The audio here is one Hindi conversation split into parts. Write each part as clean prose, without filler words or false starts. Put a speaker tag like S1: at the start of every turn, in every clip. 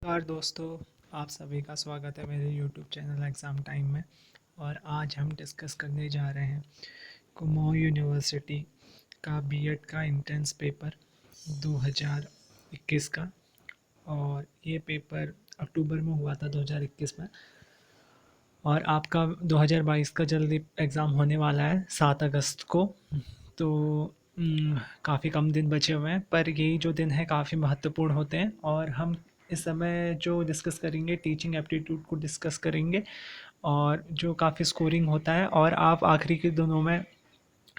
S1: नमस्कार दोस्तों, आप सभी का स्वागत है मेरे यूट्यूब चैनल एग्ज़ाम टाइम में। और आज हम डिस्कस करने जा रहे हैं कुमाऊं यूनिवर्सिटी का बीएड का एंट्रेंस पेपर 2021 का। और ये पेपर अक्टूबर में हुआ था 2021 में। और आपका 2022 का जल्दी एग्ज़ाम होने वाला है 7 अगस्त को। तो काफ़ी कम दिन बचे हुए हैं, पर यही जो दिन है काफ़ी महत्वपूर्ण होते हैं। और हम इस समय जो डिस्कस करेंगे टीचिंग एप्टीट्यूड को डिस्कस करेंगे, और जो काफ़ी स्कोरिंग होता है। और आप आखिरी के दिनों में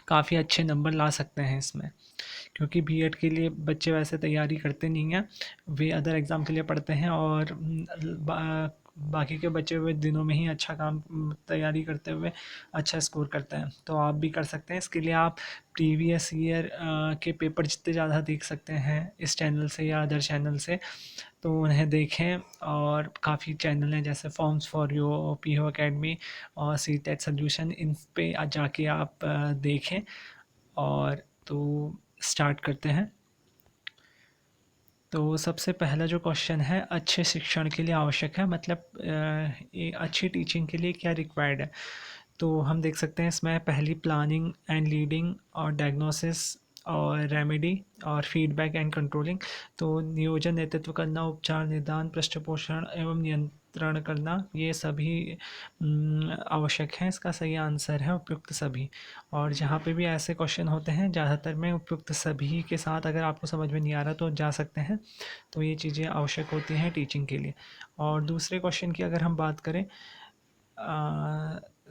S1: काफ़ी अच्छे नंबर ला सकते हैं इसमें, क्योंकि बीएड के लिए बच्चे वैसे तैयारी करते नहीं हैं, वे अदर एग्ज़ाम के लिए पढ़ते हैं। और बाकी के बचे हुए दिनों में ही अच्छा काम तैयारी करते हुए अच्छा स्कोर करते हैं। तो आप भी कर सकते हैं। इसके लिए आप प्रीवियस ईयर के पेपर जितने ज़्यादा देख सकते हैं इस चैनल से या अदर चैनल से, तो उन्हें देखें। और काफ़ी चैनल हैं जैसे forms for you, PO academy और सी टेट सोल्यूशन, इन पे जाके आप देखें। और तो स्टार्ट करते हैं। तो सबसे पहला जो क्वेश्चन है, अच्छे शिक्षण के लिए आवश्यक है, मतलब ये अच्छी टीचिंग के लिए क्या रिक्वायर्ड है। तो हम देख सकते हैं इसमें पहली प्लानिंग एंड लीडिंग और डायग्नोसिस और रेमेडी और फीडबैक एंड कंट्रोलिंग। तो नियोजन, नेतृत्व करना, उपचार, निदान, पृष्ठपोषण एवं नियंत्रण करना, ये सभी आवश्यक हैं। इसका सही आंसर है उपयुक्त सभी। और जहाँ पे भी ऐसे क्वेश्चन होते हैं ज़्यादातर में उपयुक्त सभी के साथ अगर आपको समझ में नहीं आ रहा तो जा सकते हैं। तो ये चीज़ें आवश्यक होती हैं टीचिंग के लिए। और दूसरे क्वेश्चन की अगर हम बात करें,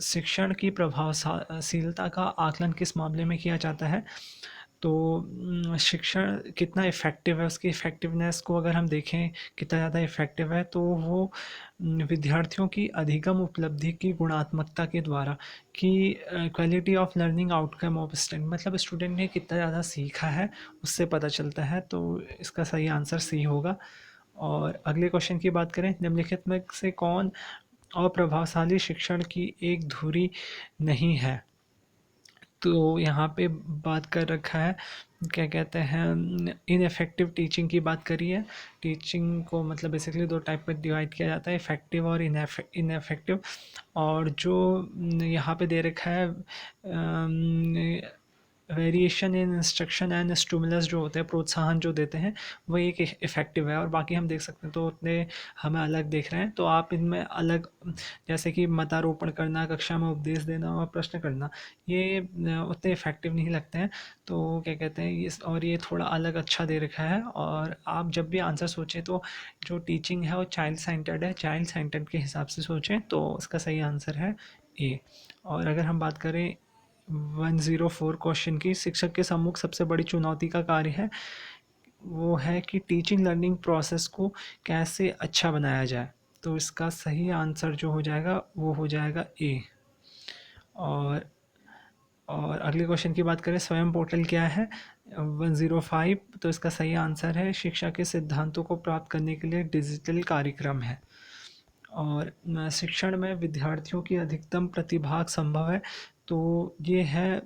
S1: शिक्षण की प्रभावशीलता का आकलन किस मामले में किया जाता है। तो शिक्षण कितना इफ़ेक्टिव है, उसकी इफ़ेक्टिवनेस को अगर हम देखें कितना ज़्यादा इफ़ेक्टिव है, तो वो विद्यार्थियों की अधिगम उपलब्धि की गुणात्मकता के द्वारा, कि quality of learning outcome of student, मतलब स्टूडेंट ने कितना ज़्यादा सीखा है उससे पता चलता है। तो इसका सही आंसर सी होगा। और अगले क्वेश्चन की बात करें, निम्नलिखित में से कौन अप्रभावशाली शिक्षण की एक धुरी नहीं है। तो यहाँ पे बात कर रखा है, क्या कहते हैं, इनफेक्टिव टीचिंग की बात करी है। टीचिंग को मतलब बेसिकली दो टाइप में डिवाइड किया जाता है, इफ़ेक्टिव और इनफेक्टिव। और जो यहाँ पे दे रखा है, variation in instruction and stimulus जो होते हैं, प्रोत्साहन जो देते हैं, वो एक इफ़ेक्टिव है। और बाकी हम देख सकते हैं तो उतने हमें अलग देख रहे हैं। तो आप इनमें अलग, जैसे कि मतारोपण करना, कक्षा में उपदेश देना और प्रश्न करना, ये उतने इफ़ेक्टिव नहीं लगते हैं। तो क्या कहते हैं ये, और ये थोड़ा अलग अच्छा दे रखा है। और आप जब भी आंसर सोचें तो जो टीचिंग है वो चाइल्ड सेंटर्ड है, चाइल्ड सेंटर्ड के हिसाब से सोचें, तो उसका सही आंसर है ए। और अगर हम बात करें 104 क्वेश्चन की, शिक्षक के सम्मुख सबसे बड़ी चुनौती का कार्य है, वो है कि टीचिंग लर्निंग प्रोसेस को कैसे अच्छा बनाया जाए। तो इसका सही आंसर जो हो जाएगा वो हो जाएगा ए। और अगले क्वेश्चन की बात करें, स्वयं पोर्टल क्या है। 105, तो इसका सही आंसर है शिक्षा के सिद्धांतों को प्राप्त करने के लिए डिजिटल कार्यक्रम है। और शिक्षण में विद्यार्थियों की अधिकतम प्रतिभाग संभव है। तो ये है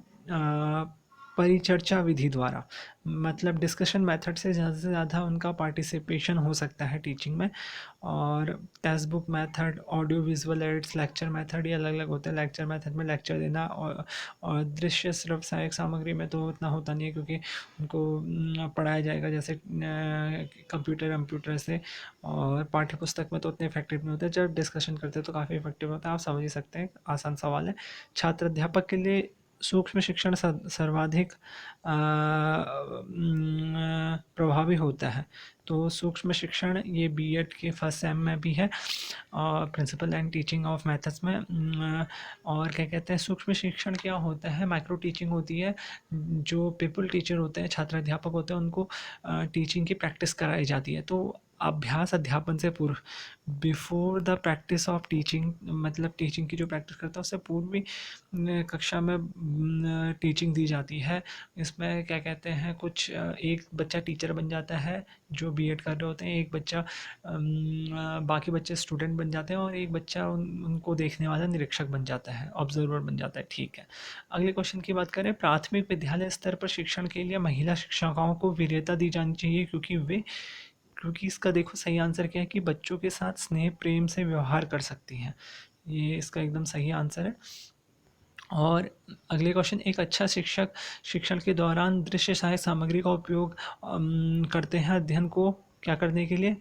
S1: परिचर्चा विधि द्वारा, मतलब डिस्कशन मेथड से ज़्यादा उनका पार्टिसिपेशन हो सकता है टीचिंग में। और text book method, audio visual aids, lecture method, ये अलग अलग होते हैं। लेक्चर मेथड में लेक्चर देना, और दृश्य सिर्फ सहायक सामग्री में तो उतना होता नहीं है, क्योंकि उनको पढ़ाया जाएगा जैसे कंप्यूटर से। और पाठ्य पुस्तक में तो उतने इफेक्टिव नहीं होते, जब डिस्कशन करते हैं तो काफ़ी इफेक्टिव होता है। आप समझ ही सकते हैं, आसान सवाल है। छात्र अध्यापक के लिए सूक्ष्म शिक्षण सर्वाधिक प्रभावी होता है। तो सूक्ष्म शिक्षण ये बीएड के फर्स्ट सेम में भी है, और principle and teaching of methods में। और क्या कहते हैं, सूक्ष्म शिक्षण क्या होता है, माइक्रो टीचिंग होती है। जो पीपल टीचर होते हैं, छात्र अध्यापक होते हैं, उनको टीचिंग की प्रैक्टिस कराई जाती है। तो अभ्यास अध्यापन से पूर्व, before the practice of teaching, मतलब टीचिंग की जो प्रैक्टिस करता है उससे पूर्व भी कक्षा में टीचिंग दी जाती है। इसमें क्या कहते हैं, कुछ एक बच्चा टीचर बन जाता है जो बीएड कर रहे होते हैं, एक बच्चा बाकी बच्चे स्टूडेंट बन जाते हैं, और एक बच्चा उनको देखने वाला निरीक्षक बन जाता है, ऑब्जर्वर बन जाता है। ठीक है, अगले क्वेश्चन की बात करें, प्राथमिक विद्यालय स्तर पर शिक्षण के लिए महिला शिक्षिकाओं को वरीयता दी जानी चाहिए, क्योंकि इसका देखो सही आंसर क्या है कि बच्चों के साथ स्नेह प्रेम से व्यवहार कर सकती हैं। ये इसका एकदम सही आंसर है। और अगले क्वेश्चन, एक अच्छा शिक्षक शिक्षण के दौरान दृश्य सहायक सामग्री का उपयोग करते हैं अध्ययन को क्या करने के लिए।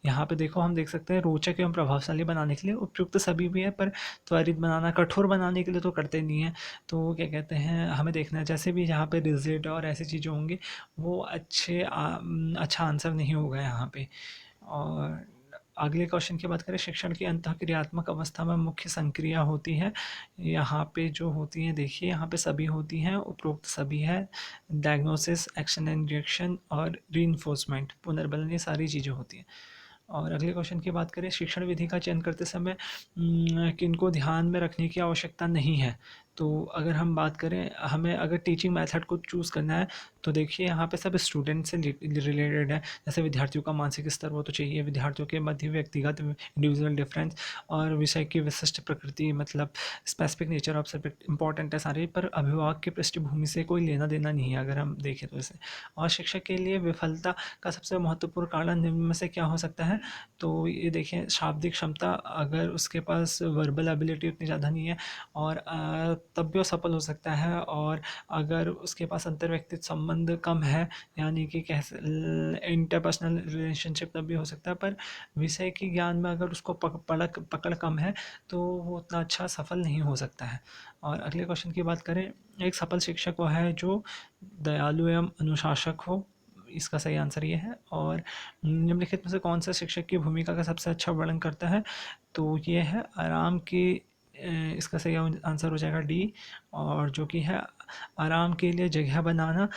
S1: यहाँ पे देखो हम देख सकते हैं रोचक एवं प्रभावशाली बनाने के लिए। उपयुक्त सभी भी है पर त्वरित बनाना कठोर बनाने के लिए तो करते नहीं हैं। तो क्या कहते हैं हमें देखना है जैसे भी यहाँ पे रिजिड और ऐसी चीज़ें होंगी वो अच्छा आंसर नहीं होगा यहाँ पे। और अगले क्वेश्चन की बात करें, शिक्षण की अंतःक्रियात्मक अवस्था में मुख्य संक्रिया होती है। यहाँ पे जो होती हैं देखिए यहाँ पे सभी होती हैं, उपरोक्त सभी है, डायग्नोसिस, एक्शन एंड रिएक्शन और रीइंफोर्समेंट, पुनर्बलन, ये सारी चीज़ें होती हैं। और अगले क्वेश्चन की बात करें, शिक्षण विधि का चयन करते समय किनको ध्यान में रखने की आवश्यकता नहीं है। तो अगर हम बात करें हमें अगर टीचिंग मेथड को चूज़ करना है तो देखिए यहाँ पे सब स्टूडेंट से रिलेटेड है। जैसे विद्यार्थियों का मानसिक स्तर वो तो चाहिए, विद्यार्थियों के मध्य व्यक्तिगत इंडिविजुअल डिफरेंस और विषय की विशिष्ट प्रकृति मतलब specific nature of subject important है सारे, पर अभिभावक की पृष्ठभूमि से कोई लेना देना नहीं है अगर हम देखें तो इसे। और शिक्षक के लिए विफलता का सबसे महत्वपूर्ण कारण निम्न में से क्या हो सकता है। तो ये देखें शाब्दिक क्षमता, अगर उसके पास वर्बल एबिलिटी उतनी ज़्यादा नहीं है और तब भी वो सफल हो सकता है। और अगर उसके पास अंतर्व्यक्तिगत संबंध कम है यानी कि इंटरपर्सनल रिलेशनशिप तब भी हो सकता है, पर विषय की ज्ञान में अगर उसको पकड़ कम है तो वो उतना अच्छा सफल नहीं हो सकता है। और अगले क्वेश्चन की बात करें, एक सफल शिक्षक वो है जो दयालु एवं अनुशासक हो, इसका सही आंसर ये है। और निम्नलिखित में से कौन सा शिक्षक की भूमिका का सबसे अच्छा वर्णन करता है। तो ये है आराम की इसका सही आंसर हो जाएगा डी, और जो कि है आराम के लिए जगह बनाना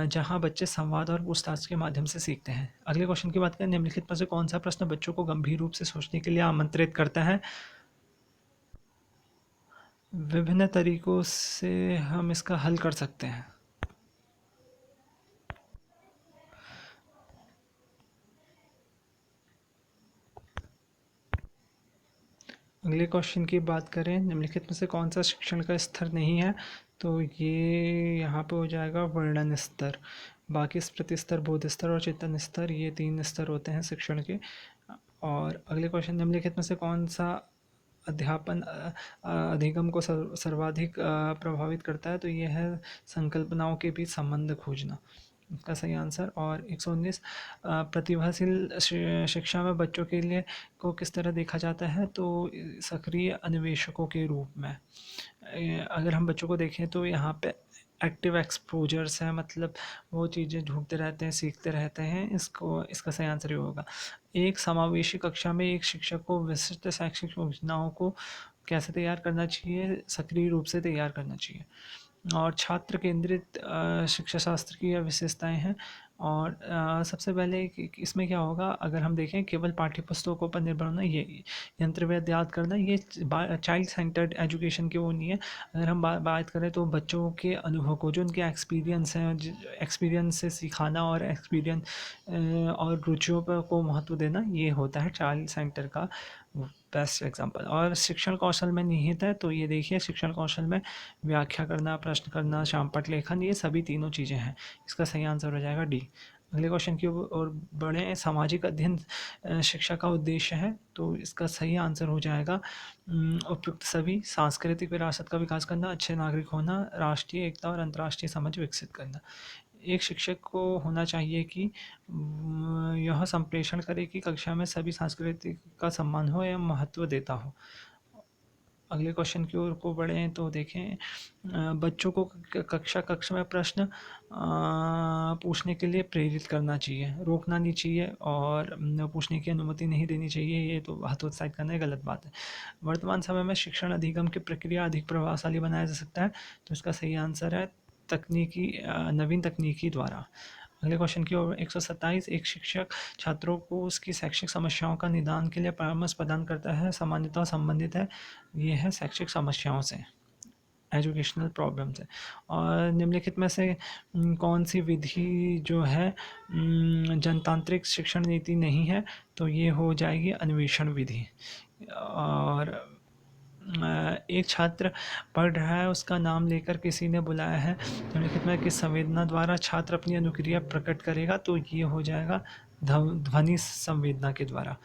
S1: जहां बच्चे संवाद और पूछताछ के माध्यम से सीखते हैं। अगले क्वेश्चन की बात करें, निम्नलिखित में से कौन सा प्रश्न बच्चों को गंभीर रूप से सोचने के लिए आमंत्रित करता है। विभिन्न तरीकों से हम इसका हल कर सकते हैं। अगले क्वेश्चन की बात करें, निम्नलिखित में से कौन सा शिक्षण का स्तर नहीं है। तो ये यहाँ पे हो जाएगा वर्णन स्तर। बाकी स्मृति स्तर, बोध स्तर और चेतन स्तर, ये 3 स्तर होते हैं शिक्षण के। और अगले क्वेश्चन, निम्नलिखित में से कौन सा अध्यापन अधिगम को सर्वाधिक प्रभावित करता है। तो ये है संकल्पनाओं के बीच संबंध खोजना, इसका सही आंसर। और 119, प्रतिभाशील शिक्षा में बच्चों के लिए को किस तरह देखा जाता है। तो सक्रिय अन्वेषकों के रूप में। अगर हम बच्चों को देखें तो यहाँ पे एक्टिव एक्सपोजर्स हैं, मतलब वो चीज़ें ढूंढते रहते हैं, सीखते रहते हैं, इसको इसका सही आंसर ये होगा। एक समावेशी कक्षा में एक शिक्षक को विशिष्ट शैक्षिक योजनाओं को कैसे तैयार करना चाहिए, सक्रिय रूप से तैयार करना चाहिए। और छात्र केंद्रित शिक्षा शास्त्र की यह विशेषताएं हैं। और सबसे पहले इसमें क्या होगा, अगर हम देखें केवल पाठ्य पुस्तकों पर निर्भर होना, ये यंत्रवैध याद करना, ये चाइल्ड सेंटर्ड एजुकेशन की वो नहीं है। अगर हम बात करें तो बच्चों के अनुभव को, जो उनके एक्सपीरियंस हैं, एक्सपीरियंस से सिखाना और एक्सपीरियंस और रुचियों पर को महत्व देना, ये होता है चाइल्ड सेंटर का बेस्ट एग्जांपल। और शिक्षण कौशल में निहित है, तो ये देखिए शिक्षण कौशल में व्याख्या करना, प्रश्न करना, शामपट लेखन, ये सभी तीनों चीज़ें हैं। इसका सही आंसर हो जाएगा डी। अगले क्वेश्चन की ओर बढ़े, सामाजिक अध्ययन शिक्षा का उद्देश्य है। तो इसका सही आंसर हो जाएगा उपयुक्त सभी, सांस्कृतिक विरासत का विकास करना, अच्छे नागरिक होना, राष्ट्रीय एकता और अंतर्राष्ट्रीय समझ विकसित करना। एक शिक्षक को होना चाहिए कि यह संप्रेषण करे कि कक्षा में सभी संस्कृति का सम्मान हो या महत्व देता हो। अगले क्वेश्चन की ओर को बढ़ें तो देखें, बच्चों को कक्षा में प्रश्न पूछने के लिए प्रेरित करना चाहिए, रोकना नहीं चाहिए और पूछने की अनुमति नहीं देनी चाहिए, ये तो हतोत्साहित करना है, गलत बात है। वर्तमान समय में शिक्षण अधिगम की प्रक्रिया अधिक प्रभावशाली बनाया जा सकता है। तो इसका सही आंसर है तकनीकी, नवीन तकनीकी द्वारा। अगले क्वेश्चन की ओर 127, एक शिक्षक छात्रों को उसकी शैक्षिक समस्याओं का निदान के लिए परामर्श प्रदान करता है, सामान्यतः संबंधित है, ये है शैक्षिक समस्याओं से, एजुकेशनल प्रॉब्लम से। और निम्नलिखित में से कौन सी विधि जो है जनतांत्रिक शिक्षण नीति नहीं है। तो ये हो जाएगी अन्वेषण विधि। और एक छात्र पढ़ रहा है, उसका नाम लेकर किसी ने बुलाया है, निम्नलिखित में किस संवेदना द्वारा छात्र अपनी अनुक्रिया प्रकट करेगा। तो ये हो जाएगा ध्वनि संवेदना के द्वारा।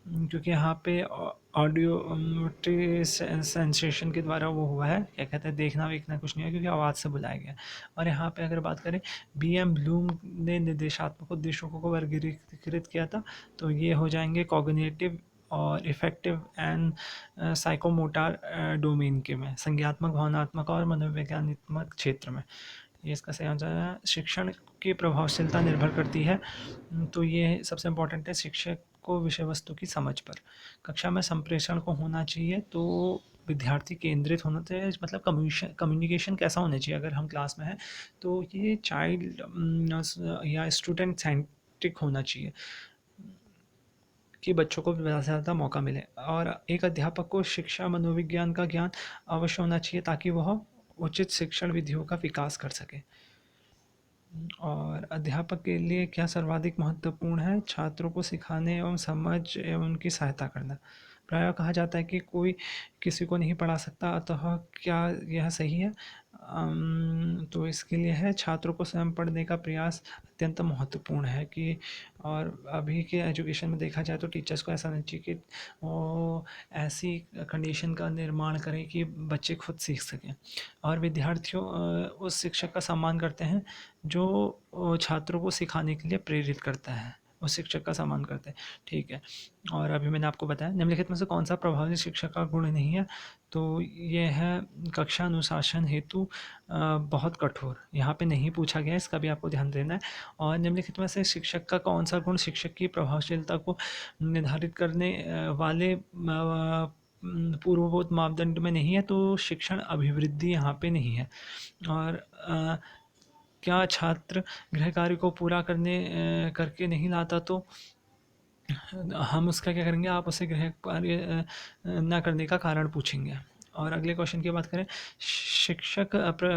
S1: क्योंकि यहाँ पे ऑडियो सेंसेशन के द्वारा वो हुआ है, क्या कहते हैं, देखना वेखना कुछ नहीं है क्योंकि आवाज़ से बुलाया गया। और यहाँ पे अगर बात करें, बी.एम. ब्लूम ने निर्देशात्मक उद्देश्यों को वर्गीकृत किया था, तो ये हो जाएंगे कॉग्निटिव और इफेक्टिव एंड साइकोमोटर डोमेन के में, संज्ञात्मक, भावनात्मक और मनोवैज्ञानिक क्षेत्र में। ये इसका सही आंसर है। शिक्षण की प्रभावशीलता निर्भर करती है, तो ये सबसे इम्पोर्टेंट है शिक्षक को विषय वस्तु की समझ पर। कक्षा में संप्रेषण को होना चाहिए, तो विद्यार्थी केंद्रित होना चाहिए, मतलब कम्युनिकेशन कैसा होना चाहिए अगर हम क्लास में हैं, तो ये चाइल्ड या स्टूडेंट सेंट्रिक होना चाहिए कि बच्चों को ज़्यादा से ज़्यादा मौका मिले। और एक अध्यापक को शिक्षा मनोविज्ञान का ज्ञान अवश्य होना चाहिए ताकि वह उचित शिक्षण विधियों का विकास कर सके। और अध्यापक के लिए क्या सर्वाधिक महत्वपूर्ण है? छात्रों को सिखाने एवं समझ एवं उनकी सहायता करना। प्रायः कहा जाता है कि कोई किसी को नहीं पढ़ा सकता, अतः क्या यह सही है? तो इसके लिए है, छात्रों को स्वयं पढ़ने का प्रयास अत्यंत महत्वपूर्ण है कि, और अभी के एजुकेशन में देखा जाए तो टीचर्स को ऐसा नहीं चाहिए कि वो ऐसी कंडीशन का निर्माण करें कि बच्चे खुद सीख सकें। और विद्यार्थियों उस शिक्षक का सम्मान करते हैं जो छात्रों को सिखाने के लिए प्रेरित करता है, उस शिक्षक का सम्मान करते हैं। ठीक है। और अभी मैंने आपको बताया निम्नलिखित में से कौन सा प्रभावी शिक्षक का गुण नहीं है, तो ये है कक्षा अनुशासन हेतु बहुत कठोर। यहाँ पे नहीं पूछा गया है, इसका भी आपको ध्यान देना है। और निम्नलिखित में से शिक्षक का कौन सा गुण शिक्षक की प्रभावशीलता को निर्धारित करने वाले पूर्वभूत मापदंड में नहीं है, तो शिक्षण अभिवृद्धि यहाँ पे नहीं है। और क्या छात्र गृह कार्य को पूरा करके नहीं लाता, तो हम उसका क्या करेंगे, आप उसे गृह कार्य न करने का कारण पूछेंगे। और अगले क्वेश्चन की बात करें, शिक्षक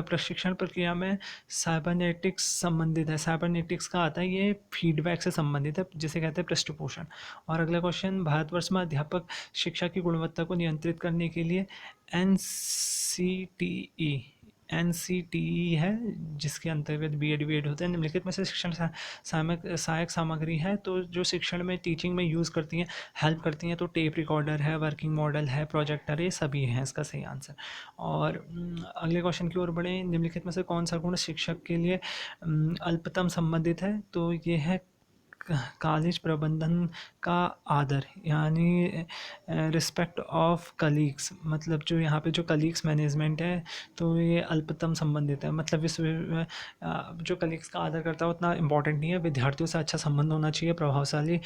S1: प्रशिक्षण प्रक्रिया में साइबरनेटिक्स संबंधित है। साइबरनेटिक्स का आता है, ये फीडबैक से संबंधित है, जिसे कहते हैं पृष्ठपोषण। और अगला क्वेश्चन, भारतवर्ष में अध्यापक शिक्षा की गुणवत्ता को नियंत्रित करने के लिए एन है, जिसके अंतर्गत बी एड होते हैं। निम्नलिखित में से शिक्षण सहायक सामग्री है, तो जो शिक्षण में टीचिंग में यूज़ करती हैं, हेल्प करती हैं, तो टेप रिकॉर्डर है, वर्किंग मॉडल है, प्रोजेक्टर, ये सभी हैं इसका सही आंसर। और अगले क्वेश्चन की ओर बढ़े, निम्नलिखित में से कौन सा गुण शिक्षक के लिए अल्पतम संबंधित है, तो ये है कॉलेज प्रबंधन का आदर, यानी रिस्पेक्ट ऑफ कलीग्स, मतलब जो यहाँ पे जो कलीग्स मैनेजमेंट है, तो ये अल्पतम संबंधित है, मतलब जो कलीग्स का आदर करता है उतना इम्पोर्टेंट नहीं है। विद्यार्थियों से अच्छा संबंध होना चाहिए, प्रभावशाली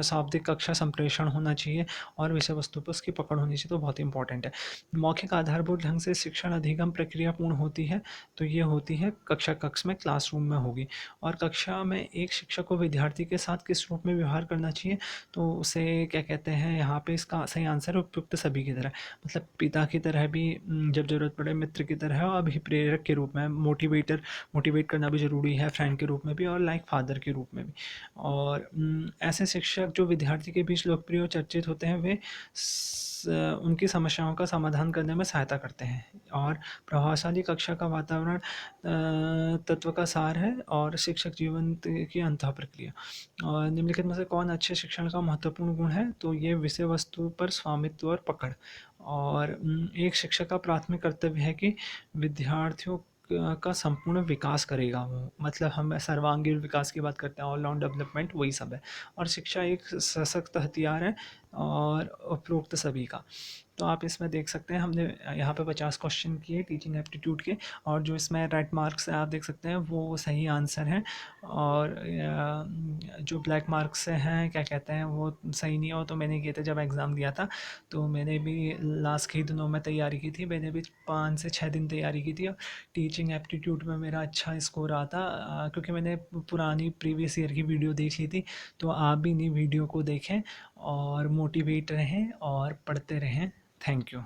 S1: शाब्दिक कक्षा संप्रेषण होना चाहिए, और विषय वस्तु पर उसकी पकड़ होनी चाहिए, तो बहुत ही इंपॉर्टेंट है। मौखिक आधारभूत ढंग से शिक्षण अधिगम प्रक्रिया पूर्ण होती है, तो ये होती है कक्ष में, क्लासरूम में होगी। और कक्षा में एक शिक्षक को विद्यार्थी के साथ किस रूप में व्यवहार करना चाहिए, तो उसे क्या कहते हैं, यहाँ पे इसका सही आंसर उपयुक्त सभी की तरह, मतलब पिता की तरह भी जब ज़रूरत पड़े, मित्र की तरह, और अभिप्रेरक के रूप में, मोटिवेट करना भी ज़रूरी है, फ्रेंड के रूप में भी, और लाइक फादर के रूप में भी। और ऐसे शिक्षक जो विद्यार्थी के बीच लोकप्रिय और चर्चित होते हैं, वे उनकी समस्याओं का समाधान करने में सहायता करते हैं। और प्रभावशाली कक्षा का वातावरण तत्व का सार है, और शिक्षक जीवन की अंतः प्रक्रिया। और निम्नलिखित में से कौन अच्छे शिक्षण का महत्वपूर्ण गुण है, तो ये विषय वस्तु पर स्वामित्व और पकड़। और एक शिक्षक का प्राथमिक कर्तव्य है कि विद्यार्थियों का संपूर्ण विकास करेगा वो, मतलब हम सर्वांगीण विकास की बात करते हैं, ऑलराउंड डेवलपमेंट, वही सब है। और शिक्षा एक सशक्त हथियार है, और उपरोक्त सभी का। तो आप इसमें देख सकते हैं, हमने यहाँ पे 50 क्वेश्चन किए टीचिंग एप्टीट्यूड के, और जो इसमें रेड मार्क्स हैं आप देख सकते हैं, वो सही आंसर हैं। और जो ब्लैक मार्क्स हैं, क्या कहते हैं, वो सही नहीं हो, तो मैंने किए थे जब एग्ज़ाम दिया था, तो मैंने भी लास्ट के ही दिनों में तैयारी की थी, मैंने भी 5 से 6 दिन तैयारी की थी, और टीचिंग एप्टीट्यूड में मेरा अच्छा स्कोर आता, क्योंकि मैंने पुरानी प्रीवियस ईयर की वीडियो देख ली थी। तो आप भी इन्हीं वीडियो को देखें और मोटिवेट रहें और पढ़ते रहें। Thank you.